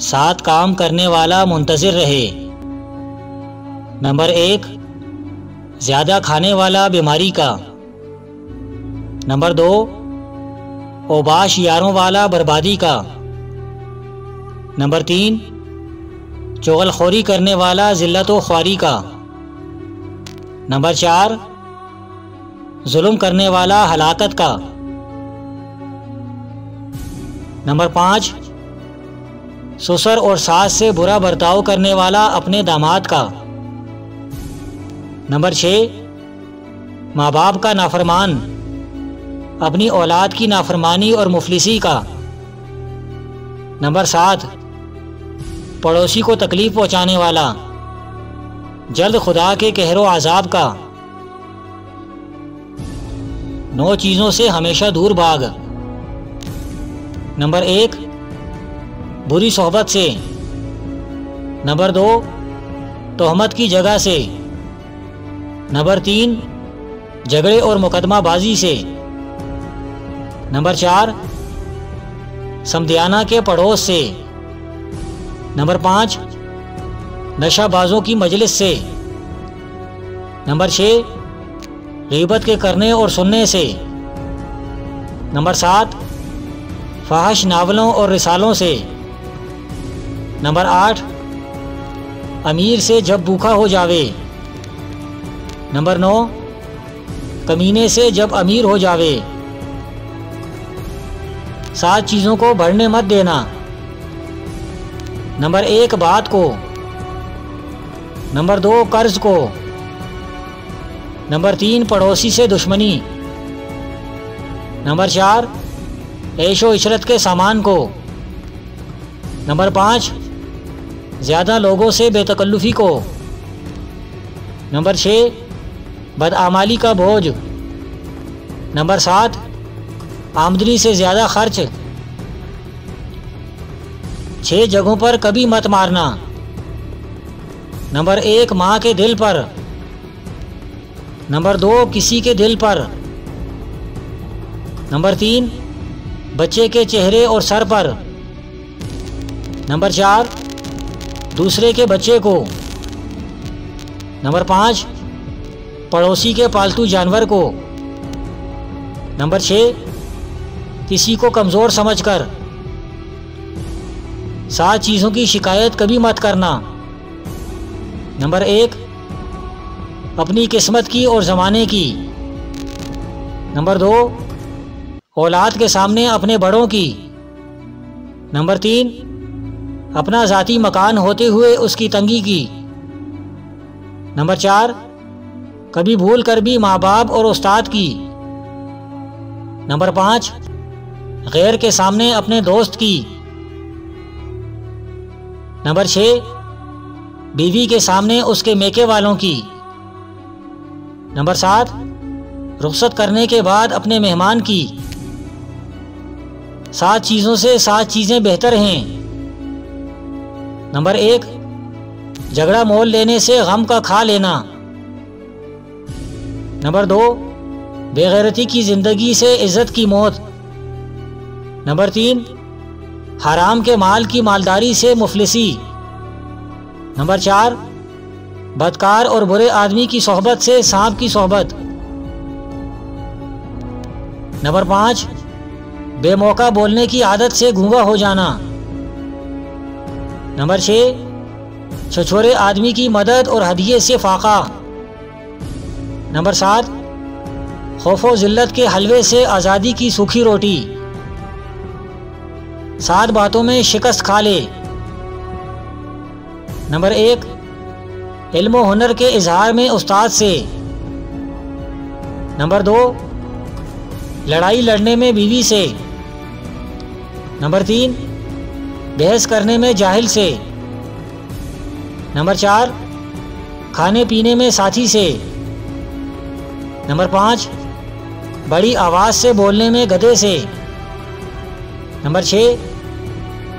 7 काम करने वाला मुंतज़िर रहे। नंबर 1, ज़्यादा खाने वाला बीमारी का। नंबर 2, ओबाश यारों वाला बर्बादी का। नंबर 3, चुगलखोरी करने वाला ज़िल्लत व ख्वारी का। नंबर 4, जुल्म करने वाला हलाकत का। नंबर 5, ससुर और सास से बुरा बर्ताव करने वाला अपने दामाद का। नंबर 6, माँ बाप का नाफरमान, अपनी औलाद की नाफरमानी और मुफलिसी का। नंबर 7, पड़ोसी को तकलीफ पहुँचाने वाला, जल्द खुदा के कहरो आज़ाब का। 9 चीज़ों से हमेशा दूर भाग। नंबर 1, बुरी सोहबत से। नंबर 2, तोहमत की जगह से। नंबर 3, झगड़े और मुकदमाबाजी से। नंबर 4, समधियाना के पड़ोस से। नंबर 5, नशाबाजों की मजलिस से। नंबर 6, गीबत के करने और सुनने से। नंबर 7, फाहिश नावलों और रिसालों से। नंबर 8, अमीर से जब भूखा हो जावे। नंबर 9, कमीने से जब अमीर हो जावे। 7 चीज़ों को बढ़ने मत देना। नंबर 1, बात को। नंबर 2, कर्ज को। नंबर 3, पड़ोसी से दुश्मनी। नंबर 4, ऐशो इशरत के सामान को। नंबर 5, ज़्यादा लोगों से बेतकल्लुफ़ी को। नंबर 6, बदआमाली का बोझ। नंबर 7, आमदनी से ज़्यादा खर्च। 6 जगहों पर कभी मत मारना। नंबर 1, माँ के दिल पर। नंबर 2, किसी के दिल पर। नंबर 3, बच्चे के चेहरे और सर पर। नंबर 4, दूसरे के बच्चे को। नंबर 5, पड़ोसी के पालतू जानवर को। नंबर 6, किसी को कमज़ोर समझकर। 7 चीज़ों की शिकायत कभी मत करना। नंबर 1, अपनी किस्मत की और ज़माने की। नंबर 2, औलाद के सामने अपने बड़ों की। नंबर 3, अपना ज़ाती मकान होते हुए उसकी तंगी की। नंबर 4, कभी भूल कर भी माँ बाप और उस्ताद की। नंबर 5, गैर के सामने अपने दोस्त की। नंबर 6, बीवी के सामने उसके मेके वालों की। नंबर 7, रुखसत करने के बाद अपने मेहमान की। 7 चीज़ों से 7 चीज़ें बेहतर हैं। नंबर 1, झगड़ा मोल लेने से गम का खा लेना। नंबर 2, बेगैरती की ज़िंदगी से इज़्ज़त की मौत। नंबर 3, हराम के माल की मालदारी से मुफलिसी। नंबर 4, बदकार और बुरे आदमी की सोहबत से सांप की सोहबत। नंबर 5, बेमौका बोलने की आदत से गूंगा हो जाना। नंबर 6, छछोरे आदमी की मदद और हदिये से फाका। नंबर 7, खौफो ज़िल्लत के हलवे से आज़ादी की सूखी रोटी। 7 बातों में शिकस्त खा ले। नंबर 1, इल्म व हुनर के इजहार में उस्ताद से। नंबर 2, लड़ाई लड़ने में बीवी से। नंबर 3, बहस करने में जाहिल से। नंबर 4, खाने पीने में साथी से। नंबर 5, बड़ी आवाज़ से बोलने में गधे से। नंबर 6,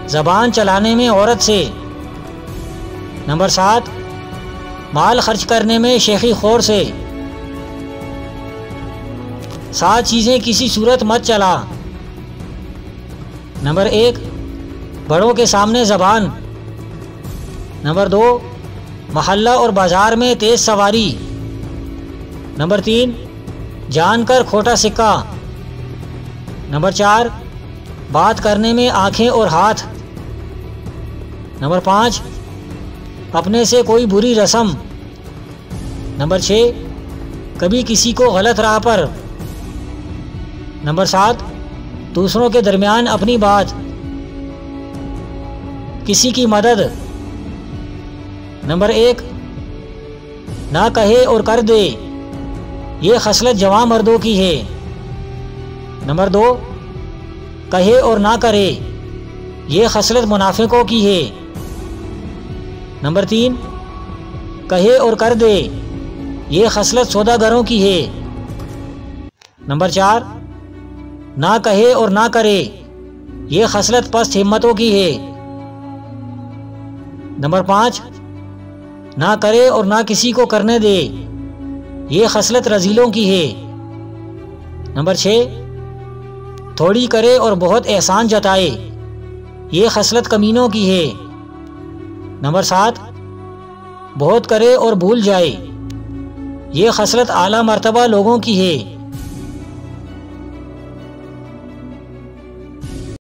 ज़बान चलाने में औरत से। नंबर 7, माल खर्च करने में शेखी खोर से। 7 चीज़ें किसी सूरत मत चला। नंबर 1, बड़ों के सामने ज़बान। नंबर 2, मोहल्ला और बाज़ार में तेज़ सवारी। नंबर 3, जानकर खोटा सिक्का। नंबर 4, बात करने में आंखें और हाथ। नंबर 5, अपने से कोई बुरी रस्म। नंबर 6, कभी किसी को गलत राह पर। नंबर 7, दूसरों के दरमियान अपनी बात, किसी की मदद। नंबर 1, ना कहे और कर दे, ये खसलत जवां मर्दों की है। नंबर 2, कहे और ना करे, ये खसलत मुनाफिकों की है। नंबर 3, कहे और कर दे, ये खसलत सौदागरों की है। नंबर 4, ना कहे और ना करे, ये खसलत पस्त हिम्मतों की है। नंबर 5, ना करे और ना किसी को करने दे, ये खसलत रजीलों की है। नंबर 6, थोड़ी करे और बहुत एहसान जताए, ये खसलत कमीनों की है। नंबर 7, बहुत करे और भूल जाए, ये खसलत आला मर्तबा लोगों की है।